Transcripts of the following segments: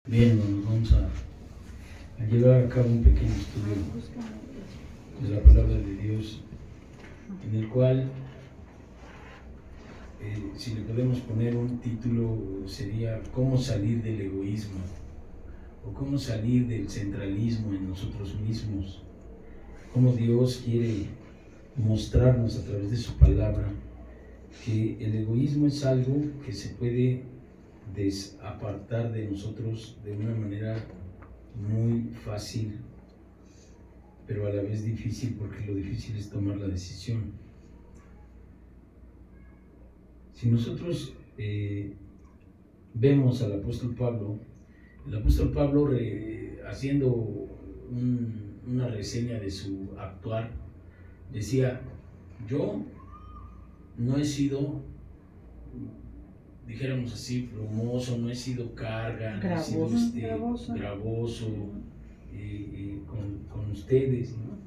Bien, hermanos, vamos a llevar a cabo un pequeño estudio de la palabra de Dios, en el cual, si le podemos poner un título, sería ¿Cómo salir del egoísmo? O cómo salir del centralismo en nosotros mismos. Cómo Dios quiere mostrarnos a través de su palabra que el egoísmo es algo que se puede desapartar de nosotros de una manera muy fácil, pero a la vez difícil, porque lo difícil es tomar la decisión. Si nosotros vemos al apóstol Pablo, el apóstol Pablo haciendo una reseña de su actuar, decía: yo no he sido, dijéramos así, plumoso, no he sido carga, no he sido gravoso con ustedes, ¿no?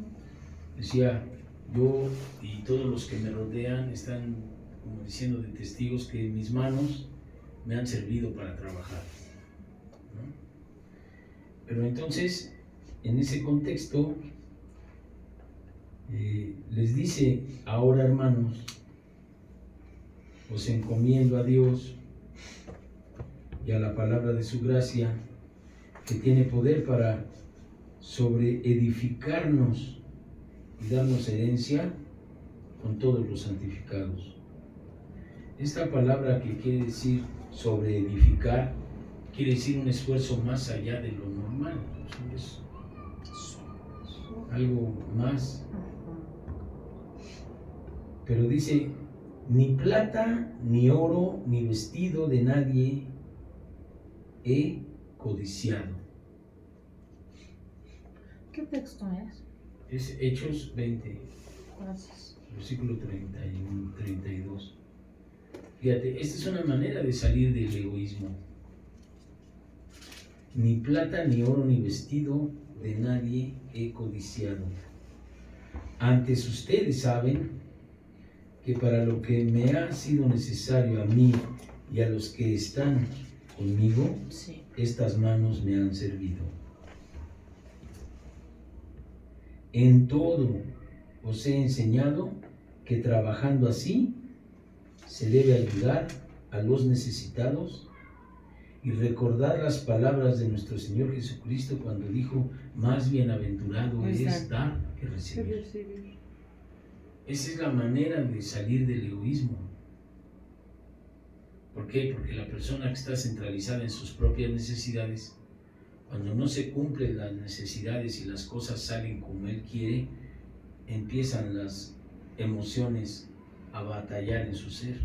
Decía: yo y todos los que me rodean están como diciendo de testigos que mis manos me han servido para trabajar, ¿no? Pero entonces, en ese contexto, les dice: ahora, hermanos, os encomiendo a Dios y a la palabra de su gracia, que tiene poder para sobreedificarnos y darnos herencia con todos los santificados. Esta palabra, que quiere decir sobreedificar, quiere decir un esfuerzo más allá de lo normal, es algo más. Pero dice: ni plata, ni oro, ni vestido de nadie he codiciado. ¿Qué texto es? Es Hechos 20, Gracias. versículo 31, 32. Fíjate, esta es una manera de salir del egoísmo. Ni plata, ni oro, ni vestido de nadie he codiciado. Antes ustedes saben que para lo que me ha sido necesario a mí y a los que están conmigo, Sí. estas manos me han servido. En todo os he enseñado que trabajando así se debe ayudar a los necesitados y recordar las palabras de nuestro Señor Jesucristo cuando dijo: más bienaventurado es dar que recibir. Esa es la manera de salir del egoísmo. ¿Por qué? Porque la persona que está centralizada en sus propias necesidades, cuando no se cumplen las necesidades y las cosas salen como él quiere, empiezan las emociones a batallar en su ser.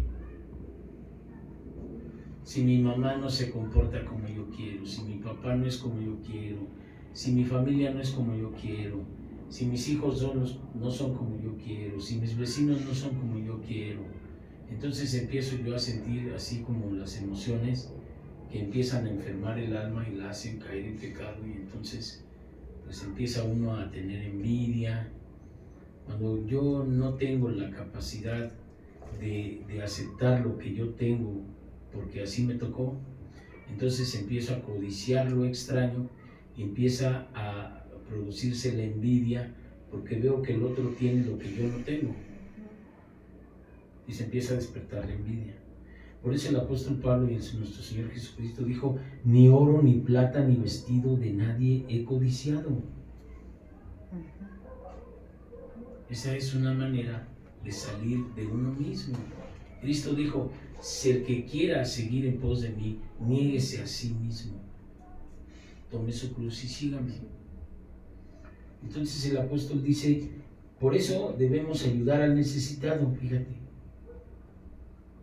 Si mi mamá no se comporta como yo quiero, si mi papá no es como yo quiero, si mi familia no es como yo quiero, si mis hijos no son como yo quiero, si mis vecinos no son como yo quiero, entonces empiezo yo a sentir así como las emociones que empiezan a enfermar el alma y la hacen caer en pecado, y entonces pues empieza uno a tener envidia. Cuando yo no tengo la capacidad de aceptar lo que yo tengo porque así me tocó, entonces empiezo a codiciar lo extraño y empieza a producirse la envidia porque veo que el otro tiene lo que yo no tengo, y se empieza a despertar la envidia. Por eso el apóstol Pablo y nuestro Señor Jesucristo dijo: ni oro, ni plata, ni vestido de nadie he codiciado. Esa es una manera de salir de uno mismo. Cristo dijo: si el que quiera seguir en pos de mí, niéguese a sí mismo, tome su cruz y sígame. Entonces el apóstol dice: por eso debemos ayudar al necesitado. Fíjate,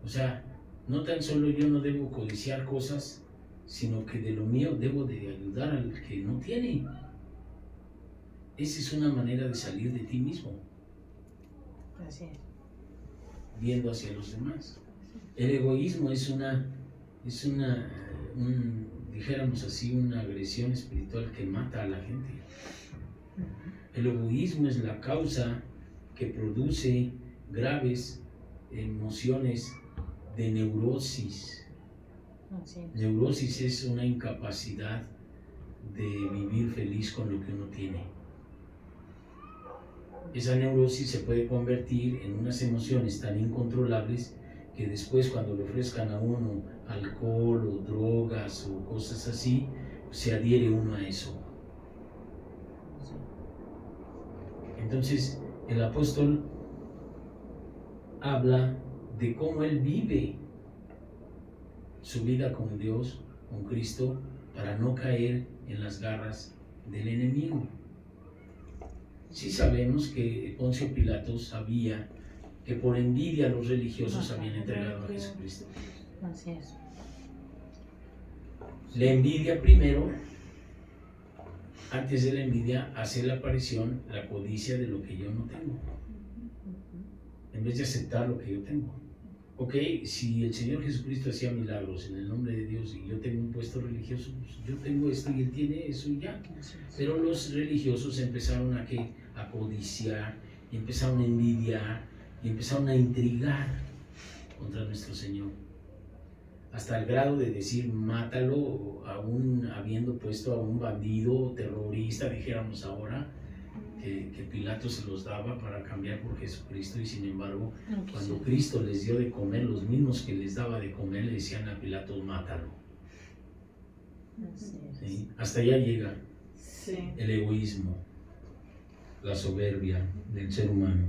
o sea, no tan solo yo no debo codiciar cosas, sino que de lo mío debo de ayudar al que no tiene. Esa es una manera de salir de ti mismo. Así es. Viendo hacia los demás. El egoísmo es dijéramos así, una agresión espiritual que mata a la gente. El egoísmo es la causa que produce graves emociones de neurosis, Así es. Neurosis es una incapacidad de vivir feliz con lo que uno tiene. Esa neurosis se puede convertir en unas emociones tan incontrolables que después, cuando le ofrezcan a uno alcohol o drogas o cosas así, se adhiere uno a eso. Sí. Entonces el apóstol habla de cómo él vive su vida con Dios, con Cristo, para no caer en las garras del enemigo. Sí sabemos que Poncio Pilato sabía que por envidia los religiosos habían entregado a Jesucristo. Así es. La envidia primero, antes de la envidia, hace la aparición la codicia de lo que yo no tengo, en vez de aceptar lo que yo tengo. Ok, si el Señor Jesucristo hacía milagros en el nombre de Dios y yo tengo un puesto religioso, pues yo tengo esto y Él tiene eso y ya. Pero los religiosos empezaron a codiciar, y empezaron a envidiar, y empezaron a intrigar contra nuestro Señor, hasta el grado de decir mátalo, aún habiendo puesto a un bandido terrorista, dijéramos ahora, que Pilato se los daba para cambiar por Jesucristo, y sin embargo, cuando Cristo les dio de comer, los mismos que les daba de comer le decían a Pilato, mátalo. ¿Sí? Hasta allá llega el egoísmo, la soberbia del ser humano.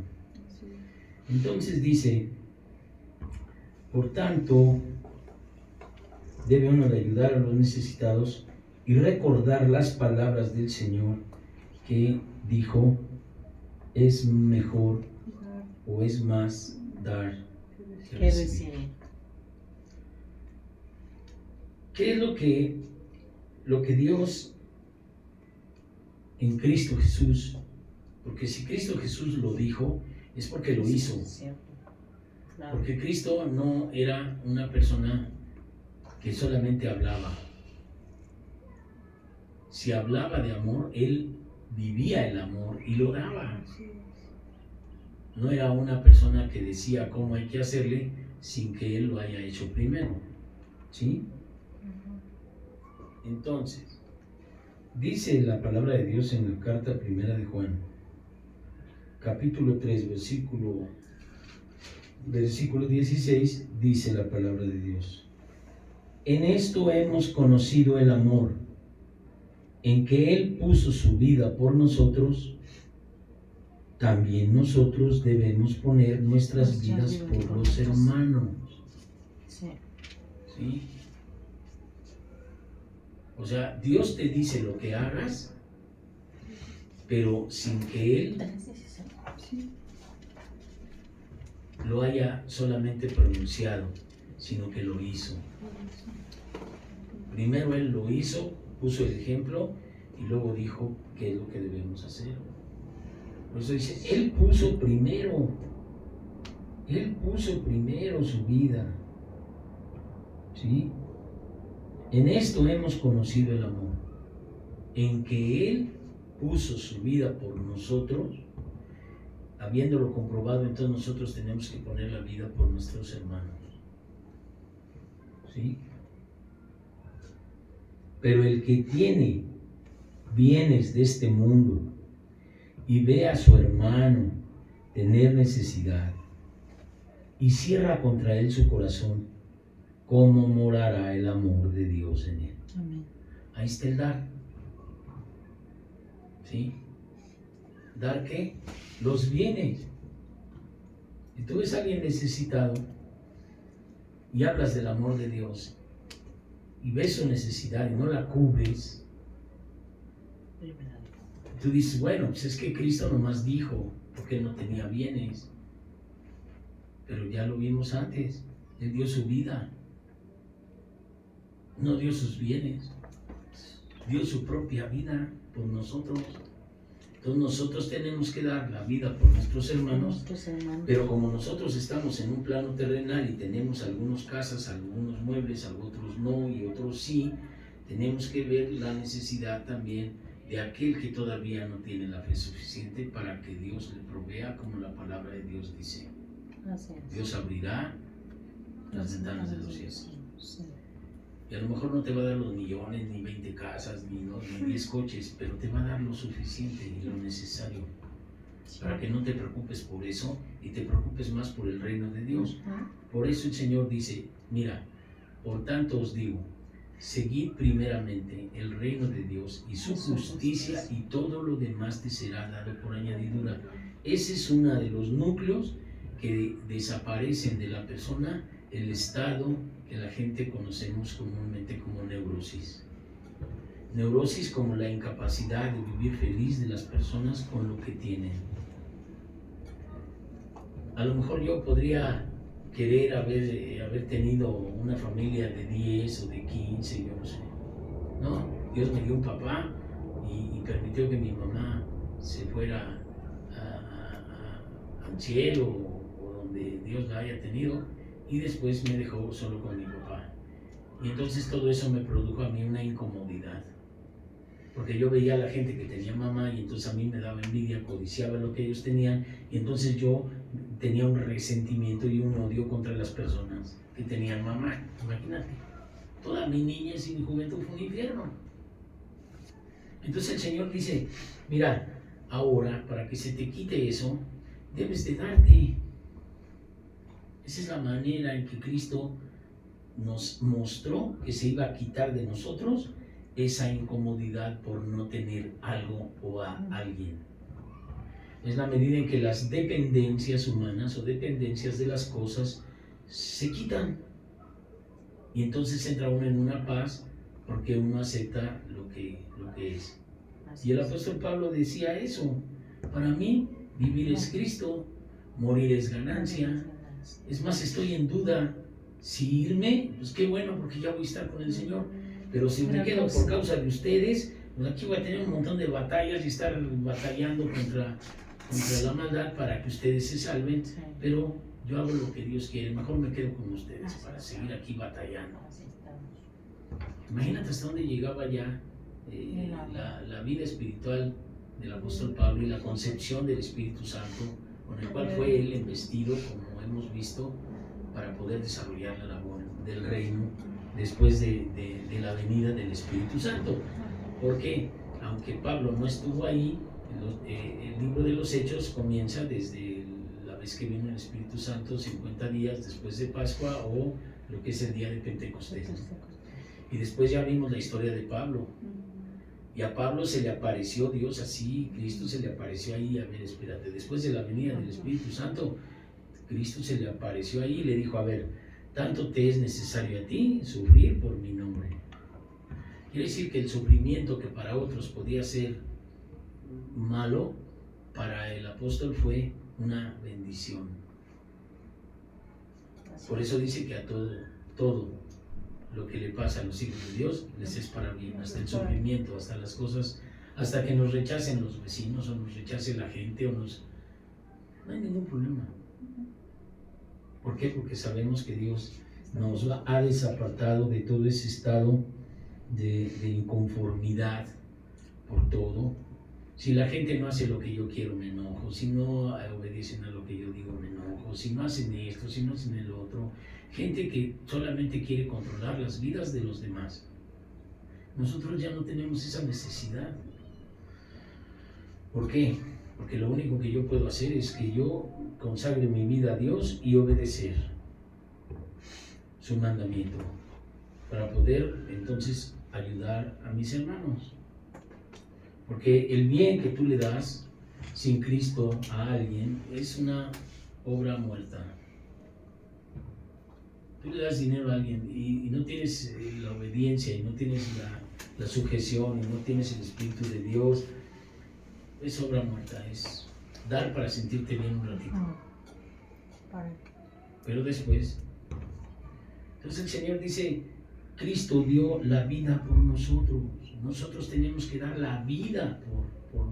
Entonces dice, por tanto, debe uno de ayudar a los necesitados y recordar las palabras del Señor que dijo, es mejor o es más dar que recibir. ¿Qué es lo que Dios en Cristo Jesús? Porque si Cristo Jesús lo dijo, es porque lo hizo. Porque Cristo no era una persona que solamente hablaba. Si hablaba de amor, Él vivía el amor y lo daba. No era una persona que decía cómo hay que hacerle sin que Él lo haya hecho primero. ¿Sí? Entonces, dice la palabra de Dios en la carta primera de Juan, capítulo 3, versículo 16, dice la palabra de Dios: en esto hemos conocido el amor, en que Él puso su vida por nosotros. También nosotros debemos poner nuestras vidas por los hermanos. Sí. ¿Sí? O sea, Dios te dice lo que hagas, pero sin que Él lo haya solamente pronunciado, sino que lo hizo. Primero Él lo hizo, puso el ejemplo y luego dijo qué es lo que debemos hacer. Por eso dice, Él puso primero su vida. ¿Sí? En esto hemos conocido el amor, en que Él puso su vida por nosotros. Habiéndolo comprobado, entonces nosotros tenemos que poner la vida por nuestros hermanos. ¿Sí? Pero el que tiene bienes de este mundo y ve a su hermano tener necesidad y cierra contra él su corazón, ¿cómo morará el amor de Dios en él? Amén. Ahí está el dar. ¿Sí? ¿Dar qué? Los bienes. Si tú ves a alguien necesitado y hablas del amor de Dios y ves su necesidad y no la cubres, tú dices, bueno, pues es que Cristo nomás dijo porque Él no tenía bienes. Pero ya lo vimos antes, Él dio su vida, no dio sus bienes, dio su propia vida por nosotros. Entonces nosotros tenemos que dar la vida por nuestros hermanos, pero como nosotros estamos en un plano terrenal y tenemos algunas casas, algunos muebles, otros no y otros sí, tenemos que ver la necesidad también de aquel que todavía no tiene la fe suficiente para que Dios le provea, como la palabra de Dios dice. Dios abrirá las ventanas de los cielos. Y a lo mejor no te va a dar los millones, ni 20 casas, ni 10 coches, pero te va a dar lo suficiente y lo necesario para que no te preocupes por eso y te preocupes más por el reino de Dios. Por eso el Señor dice, mira, por tanto os digo, seguid primeramente el reino de Dios y su justicia y todo lo demás te será dado por añadidura. Ese es uno de los núcleos que desaparecen de la persona, el estado que la gente conocemos comúnmente como neurosis. Neurosis como la incapacidad de vivir feliz de las personas con lo que tienen. A lo mejor yo podría querer haber tenido una familia de 10 o de 15, yo no sé. No, Dios me dio un papá y permitió que mi mamá se fuera al cielo o donde Dios la haya tenido, y después me dejó solo con mi papá. Y entonces todo eso me produjo a mí una incomodidad, porque yo veía a la gente que tenía mamá y entonces a mí me daba envidia, codiciaba lo que ellos tenían, y entonces yo tenía un resentimiento y un odio contra las personas que tenían mamá. Imagínate, toda mi niñez y mi juventud fue un infierno. Entonces el Señor dice, mira, ahora para que se te quite eso, debes de darte. Esa es la manera en que Cristo nos mostró que se iba a quitar de nosotros esa incomodidad por no tener algo o a alguien. Es la medida en que las dependencias humanas o dependencias de las cosas se quitan. Y entonces entra uno en una paz porque uno acepta lo que es. Y el apóstol Pablo decía eso. Para mí, vivir es Cristo, morir es ganancia. Es más, estoy en duda si irme, pues qué bueno, porque ya voy a estar con el Señor. Pero si me quedo por causa de ustedes, pues aquí voy a tener un montón de batallas y estar batallando contra la maldad para que ustedes se salven. Pero yo hago lo que Dios quiere, mejor me quedo con ustedes para seguir aquí batallando. Imagínate hasta dónde llegaba ya la vida espiritual del apóstol Pablo y la concepción del Espíritu Santo, con el cual fue él investido, como hemos visto, para poder desarrollar la labor del reino después de la venida del Espíritu Santo. Porque aunque Pablo no estuvo ahí, el libro de los Hechos comienza desde la vez que vino el Espíritu Santo, 50 días después de Pascua, o lo que es el día de Pentecostés. Y después ya vimos la historia de Pablo. Y a Pablo se le apareció Dios así, Cristo se le apareció ahí. A ver, espérate, después de la venida del Espíritu Santo, Cristo se le apareció ahí y le dijo, a ver, tanto te es necesario a ti sufrir por mi nombre. Quiere decir que el sufrimiento que para otros podía ser malo, para el apóstol fue una bendición. Por eso dice que a todo lo que le pasa a los hijos de Dios les es para bien, hasta el sufrimiento, hasta las cosas, hasta que nos rechacen los vecinos o nos rechace la gente no hay ningún problema. ¿Por qué? Porque sabemos que Dios nos ha desapartado de todo ese estado de inconformidad por todo. Si la gente no hace lo que yo quiero, me enojo. Si no obedecen a lo que yo digo, me enojo. Si no hacen esto, si no hacen el otro. Gente que solamente quiere controlar las vidas de los demás. Nosotros ya no tenemos esa necesidad. ¿Por qué? Porque lo único que yo puedo hacer es que yo consagre mi vida a Dios y obedecer su mandamiento para poder entonces ayudar a mis hermanos. Porque el bien que tú le das sin Cristo a alguien es una obra muerta. Tú le das dinero a alguien y no tienes la obediencia y no tienes la sujeción y no tienes el Espíritu de Dios, es obra muerta, es dar para sentirte bien un ratito. Pero después, entonces el Señor dice, Cristo dio la vida por nosotros. Nosotros tenemos que dar la vida por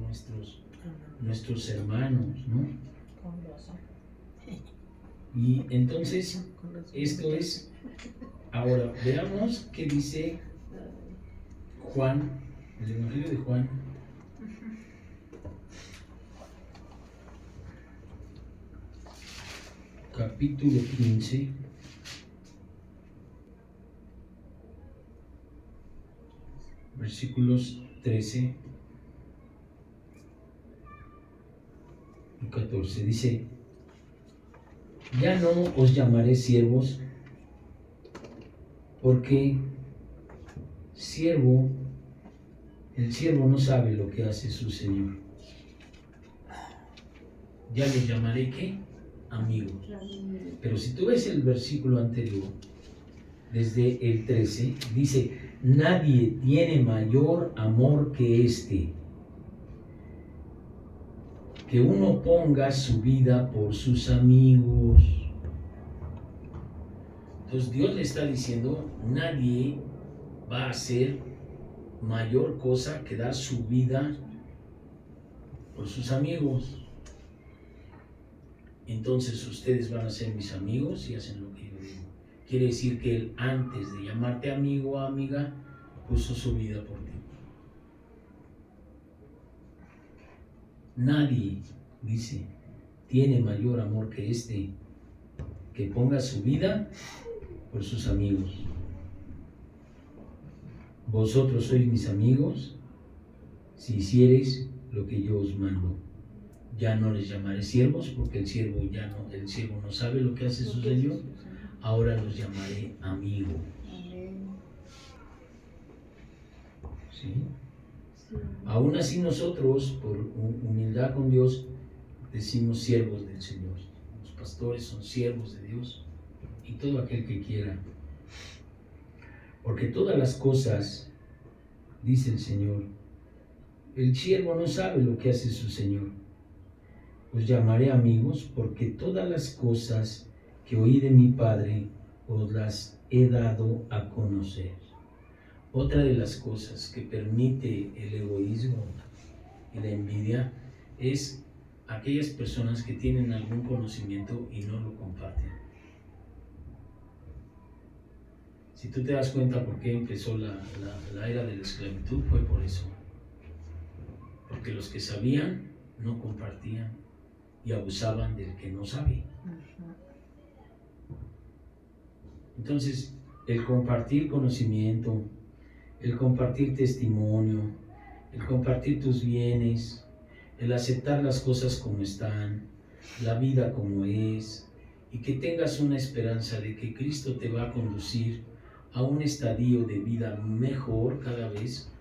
nuestros hermanos, ¿no? Y entonces, esto es, ahora veamos qué dice Juan, el Evangelio de Juan, capítulo 15. versículos 13 y 14. Dice, ya no os llamaré siervos, porque el siervo no sabe lo que hace su Señor. Ya les llamaré, ¿qué? Amigos. Pero si tú ves el versículo anterior, desde el 13, dice, nadie tiene mayor amor que este, que uno ponga su vida por sus amigos. Entonces Dios le está diciendo, nadie va a hacer mayor cosa que dar su vida por sus amigos. Entonces ustedes van a ser mis amigos y hacen lo que yo digo. Quiere decir que Él, antes de llamarte amigo o amiga, puso su vida por ti. Nadie, dice, tiene mayor amor que este, que ponga su vida por sus amigos. Vosotros sois mis amigos si hiciereis lo que yo os mando. Ya no les llamaré siervos, porque el siervo no sabe lo que hace su Señor. Ahora los llamaré amigos. ¿Sí? Aún así nosotros, por humildad con Dios, decimos siervos del Señor. Los pastores son siervos de Dios y todo aquel que quiera. Porque todas las cosas, dice el Señor, el siervo no sabe lo que hace su Señor. Os llamaré amigos, porque todas las cosas que oí de mi Padre os las he dado a conocer. Otra de las cosas que permite el egoísmo y la envidia es aquellas personas que tienen algún conocimiento y no lo comparten. Si tú te das cuenta por qué empezó la era de la esclavitud, fue por eso. Porque los que sabían no compartían y abusaban del que no sabe. Entonces, el compartir conocimiento, el compartir testimonio, el compartir tus bienes, el aceptar las cosas como están, la vida como es, y que tengas una esperanza de que Cristo te va a conducir a un estadio de vida mejor cada vez,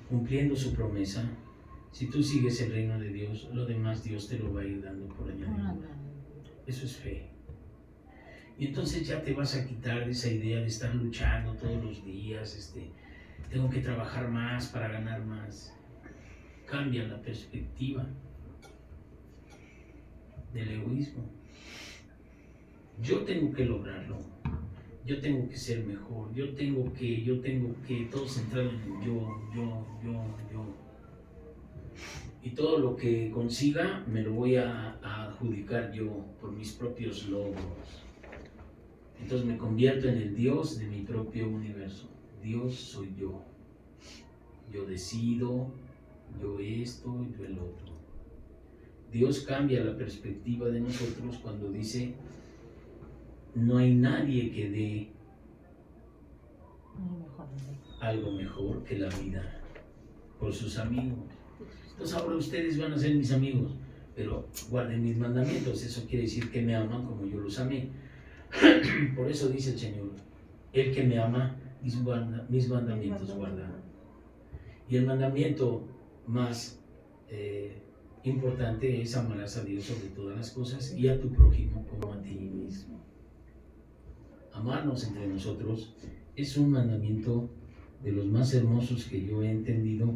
cumpliendo su promesa. Si tú sigues el reino de Dios, lo demás Dios te lo va a ir dando por añadidura. Eso es fe. Y entonces ya te vas a quitar de esa idea de estar luchando todos los días, tengo que trabajar más para ganar más. Cambia la perspectiva del egoísmo. Yo tengo que lograrlo. Yo tengo que ser mejor. Yo tengo que, todo centrado en yo. Y todo lo que consiga me lo voy a adjudicar yo por mis propios logros. Entonces me convierto en el Dios de mi propio universo. Dios soy yo. Yo decido, yo esto, yo el otro. Dios cambia la perspectiva de nosotros cuando dice, no hay nadie que dé algo mejor que la vida por sus amigos. Entonces ahora ustedes van a ser mis amigos, pero guarden mis mandamientos. Eso quiere decir que me aman como yo los amé. Por eso dice el Señor, el que me ama, mis mandamientos guarda. Y el mandamiento más importante es amarás a Dios sobre todas las cosas y a tu prójimo como a ti mismo. Amarnos entre nosotros es un mandamiento de los más hermosos que yo he entendido,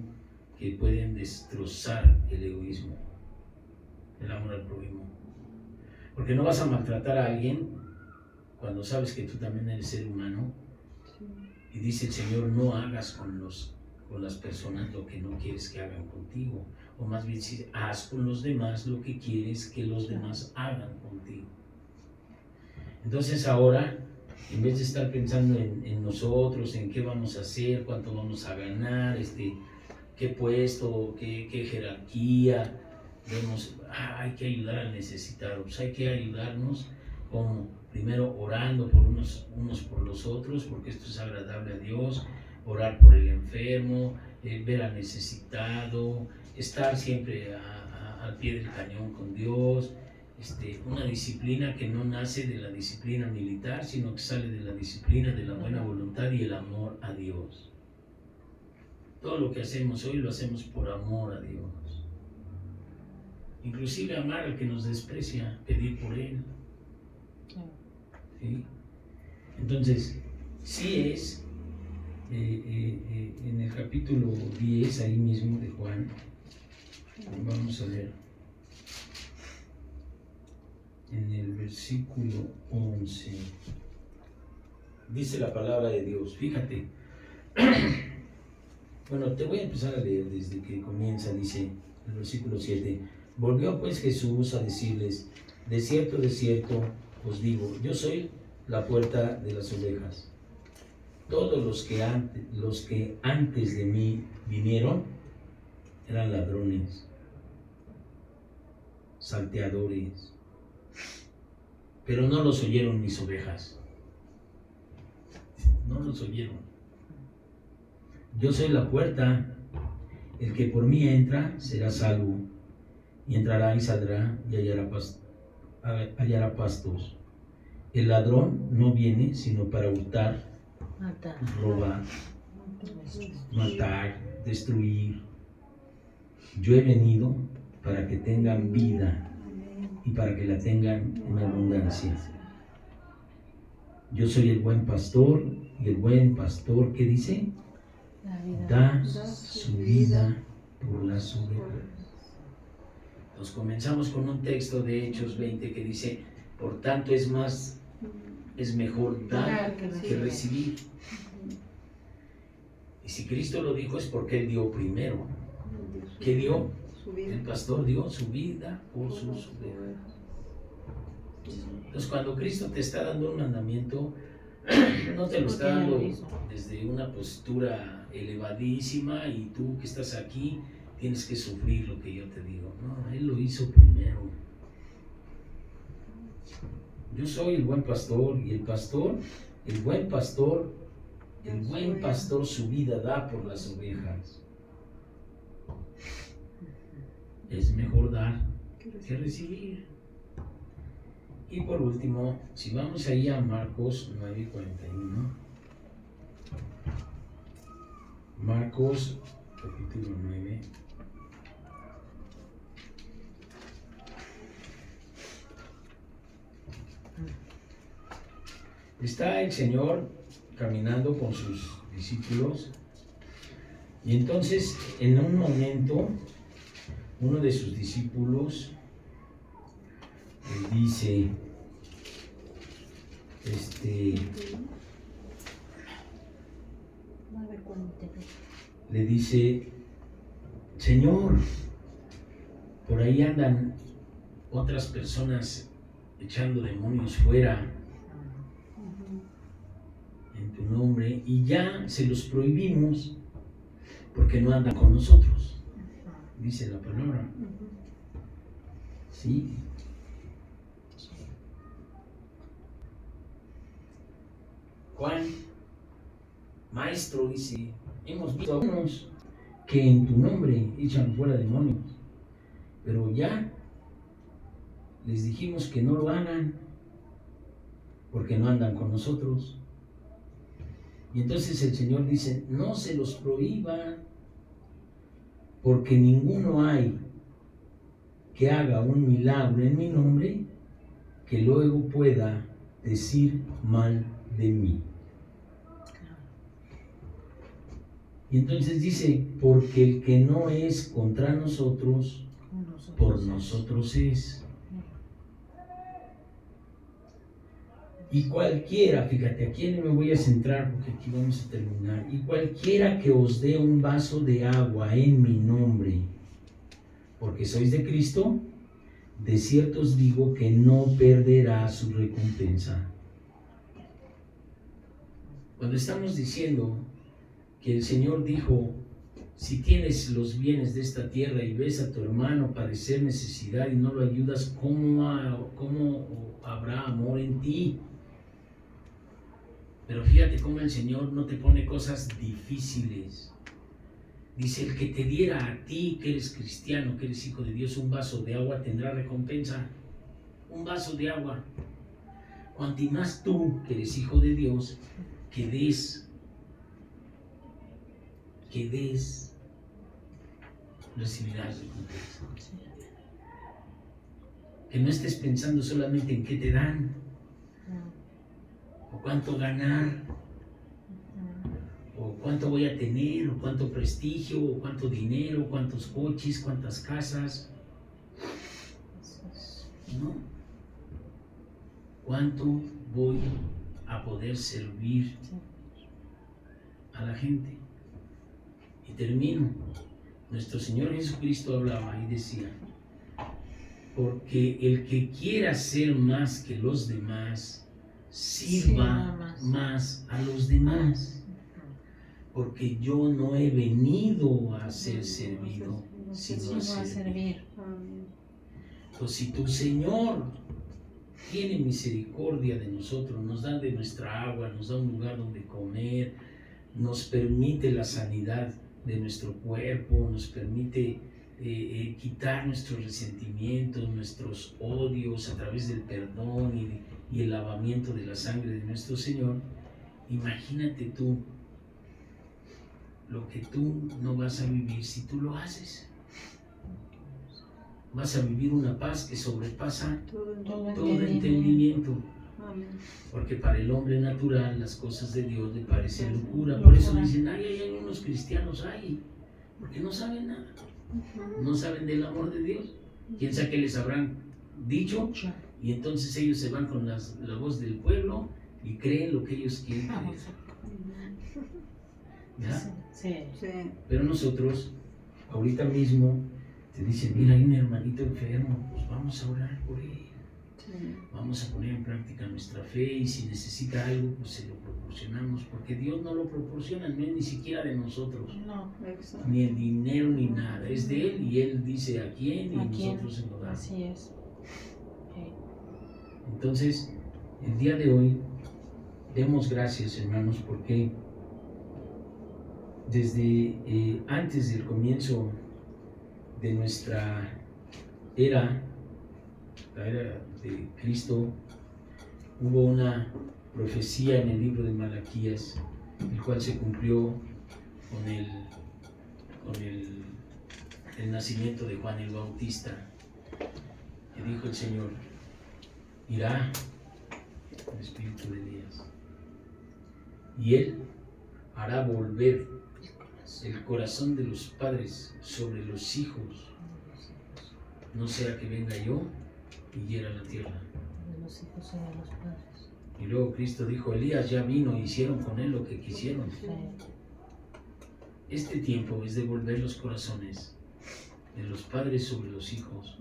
que pueden destrozar el egoísmo, el amor al prójimo. Porque no vas a maltratar a alguien cuando sabes que tú también eres ser humano. Y dice el Señor, no hagas con las personas lo que no quieres que hagan contigo. O más bien, haz con los demás lo que quieres que los demás hagan contigo. Entonces ahora, en vez de estar pensando en nosotros, en qué vamos a hacer, cuánto vamos a ganar, qué puesto, qué jerarquía, vemos, hay que ayudar al necesitado, pues hay que ayudarnos como primero orando por unos por los otros, porque esto es agradable a Dios, orar por el enfermo, ver al necesitado, estar siempre al pie del cañón con Dios. Una disciplina que no nace de la disciplina militar, sino que sale de la disciplina de la buena voluntad y el amor a Dios. Todo lo que hacemos hoy lo hacemos por amor a Dios. Inclusive amar al que nos desprecia, pedir por él. ¿Sí? Entonces, sí es en el capítulo 10, ahí mismo de Juan, vamos a ver, en el versículo 11, dice la palabra de Dios, fíjate. Bueno, te voy a empezar a leer desde que comienza, dice el versículo 7. Volvió pues Jesús a decirles, de cierto, os digo, yo soy la puerta de las ovejas. Todos los que antes de mí vinieron eran ladrones, salteadores, pero no los oyeron mis ovejas. No los oyeron. Yo soy la puerta, el que por mí entra será salvo, y entrará y saldrá y hallará pastos. El ladrón no viene sino para hurtar, robar, matar, destruir. Yo he venido para que tengan vida y para que la tengan en abundancia. Yo soy el buen pastor, y el buen pastor, ¿qué dice? Da su vida por las ovejas. Entonces comenzamos con un texto de Hechos 20 que dice, por tanto es mejor dar que recibir. Y si Cristo lo dijo es porque Él dio primero. ¿Qué dio? El pastor dio su vida por sus ovejas. Entonces cuando Cristo te está dando un mandamiento, no te lo está dando desde una postura elevadísima y tú que estás aquí tienes que sufrir lo que yo te digo. No, Él lo hizo primero. Yo soy el buen pastor, y el buen pastor su vida da por las ovejas. Es mejor dar que recibir. Y por último, si vamos ahí a Marcos 9:41, Marcos capítulo 9. Está el Señor caminando con sus discípulos y entonces en un momento uno de sus discípulos dice, le dice, Señor, por ahí andan otras personas echando demonios fuera en tu nombre y ya se los prohibimos porque no andan con nosotros, dice la palabra. ¿Sí? Juan, maestro, dice, hemos visto a unos que en tu nombre echan fuera demonios, pero ya les dijimos que no lo hagan porque no andan con nosotros. Y entonces el Señor dice, no se los prohíba, porque ninguno hay que haga un milagro en mi nombre que luego pueda decir mal de mí. Y entonces dice, porque el que no es contra nosotros, por nosotros es. Y cualquiera, fíjate, ¿a quién me voy a centrar? Porque aquí vamos a terminar. Y cualquiera que os dé un vaso de agua en mi nombre, porque sois de Cristo, de cierto os digo que no perderá su recompensa. Cuando estamos diciendo que el Señor dijo, si tienes los bienes de esta tierra y ves a tu hermano padecer necesidad y no lo ayudas, ¿cómo habrá amor en ti? Pero fíjate cómo el Señor no te pone cosas difíciles. Dice, el que te diera a ti, que eres cristiano, que eres hijo de Dios, un vaso de agua, tendrá recompensa. Un vaso de agua. Cuanto más tú, que eres hijo de Dios, que des, recibirás recompensa. Que no estés pensando solamente en qué te dan, o cuánto ganar, o cuánto voy a tener, o cuánto prestigio, o cuánto dinero, cuántos coches, cuántas casas. ¿No? ¿Cuánto voy a poder servir a la gente? Y termino. Nuestro Señor Jesucristo hablaba y decía, porque el que quiera ser más que los demás, sirva más a los demás. Porque yo no he venido a ser servido, sino a servir. Pues si tu Señor tiene misericordia de nosotros, nos da de nuestra agua, nos da un lugar donde comer, nos permite la sanidad de nuestro cuerpo, nos permite quitar nuestros resentimientos, nuestros odios a través del perdón y el lavamiento de la sangre de nuestro Señor. Imagínate tú lo que tú no vas a vivir si tú lo haces. Vas a vivir una paz que sobrepasa todo entendimiento. Porque para el hombre natural las cosas de Dios le parecen locura. Por eso dicen, hay unos cristianos ahí, porque no saben nada. No saben del amor de Dios. Quién sabe qué les habrán dicho, y entonces ellos se van con la voz del pueblo y creen lo que ellos quieren creer. ¿Ya? Sí. Pero nosotros, ahorita mismo, te dicen, mira, hay un hermanito enfermo, pues vamos a orar por él. Vamos a poner en práctica nuestra fe, y si necesita algo, pues se lo proporcionamos, porque Dios no lo proporciona, no es ni siquiera de nosotros, ni el dinero ni nada, es de Él, y Él dice a quién, y nosotros se lo damos. Así es. Entonces, el día de hoy, demos gracias, hermanos, porque desde antes del comienzo de nuestra era, la era de Cristo, hubo una profecía en el libro de Malaquías, el cual se cumplió con el nacimiento de Juan el Bautista, que dijo el Señor, irá el Espíritu de Elías, y Él hará volver el corazón de los padres sobre los hijos, no sea que venga yo y hiera la tierra. Los hijos son de los padres. Y luego Cristo dijo, Elías ya vino, hicieron con él lo que quisieron. Este tiempo es de volver los corazones de los padres sobre los hijos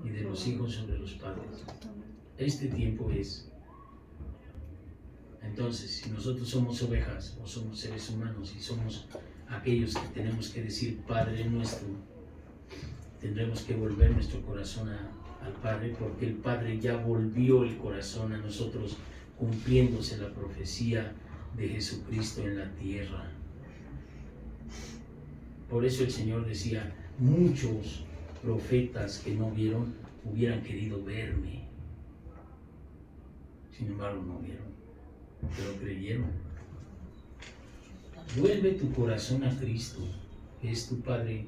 y de los hijos sobre los padres. Este tiempo es. Entonces, si nosotros somos ovejas o somos seres humanos y somos aquellos que tenemos que decir Padre nuestro, tendremos que volver nuestro corazón al Padre, porque el Padre ya volvió el corazón a nosotros, cumpliéndose la profecía de Jesucristo en la tierra. Por eso el Señor decía, muchos profetas que no vieron hubieran querido verme, sin embargo no vieron, pero creyeron. Vuelve tu corazón a Cristo, que es tu Padre.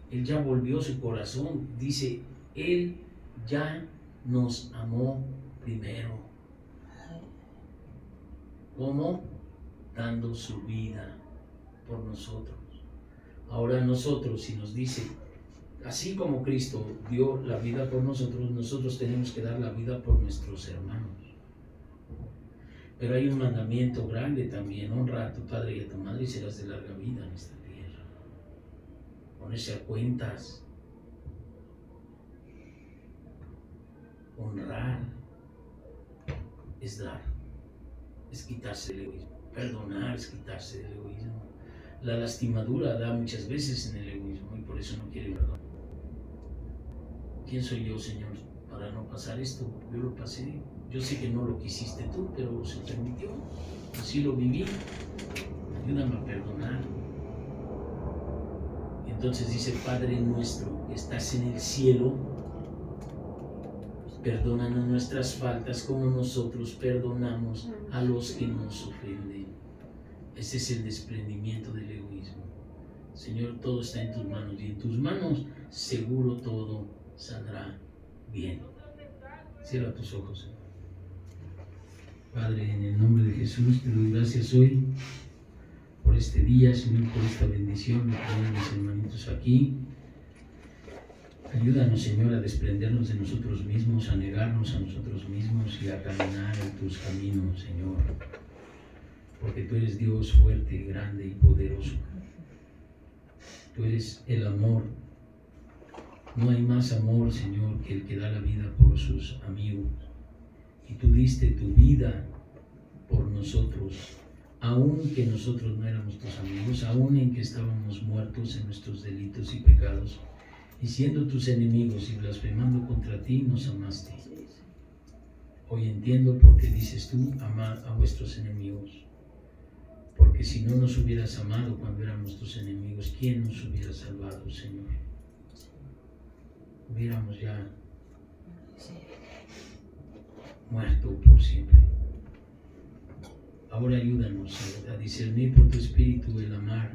Él ya volvió su corazón, dice, Él ya nos amó primero. ¿Cómo? Dando su vida por nosotros. Ahora nosotros, si nos dice, así como Cristo dio la vida por nosotros, nosotros tenemos que dar la vida por nuestros hermanos. Pero hay un mandamiento grande también, honra a tu padre y a tu madre y serás de larga vida en esta tierra. Ponerse a cuentas, honrar, es dar, es quitarse el egoísmo, perdonar es quitarse del egoísmo. La lastimadura da muchas veces en el egoísmo y por eso no quiere perdón. ¿Quién soy yo, Señor, para no pasar esto? Yo lo pasé, Yo sé que no lo quisiste tú, pero se permitió. Así lo viví. Ayúdame a perdonar. Y entonces dice, Padre nuestro que estás en el cielo, perdónanos nuestras faltas como nosotros perdonamos a los que nos ofenden. Ese es el desprendimiento del egoísmo. Señor, todo está en tus manos y en tus manos seguro todo saldrá bien. Cierra tus ojos, Señor. Padre, en el nombre de Jesús te doy gracias hoy por este día, Señor, por esta bendición de tener a mis hermanitos aquí. Ayúdanos, Señor, a desprendernos de nosotros mismos, a negarnos a nosotros mismos y a caminar en tus caminos, Señor. Porque tú eres Dios fuerte, grande y poderoso. Tú eres el amor. No hay más amor, Señor, que el que da la vida por sus amigos. Y tú diste tu vida por nosotros, aun que nosotros no éramos tus amigos, aun en que estábamos muertos en nuestros delitos y pecados, y siendo tus enemigos y blasfemando contra ti, nos amaste. Hoy entiendo por qué dices tú, amad a vuestros enemigos. Porque si no nos hubieras amado cuando éramos tus enemigos, ¿quién nos hubiera salvado, Señor? Hubiéramos ya muerto por siempre. Ahora ayúdanos a discernir por tu Espíritu el amar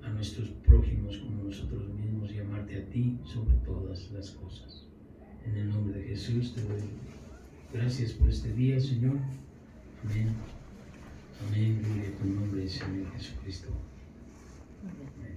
a nuestros prójimos como nosotros mismos y amarte a ti sobre todas las cosas. En el nombre de Jesús te doy gracias por este día, Señor. Amén. Amén. Gloria a tu nombre, Señor Jesucristo. Amén.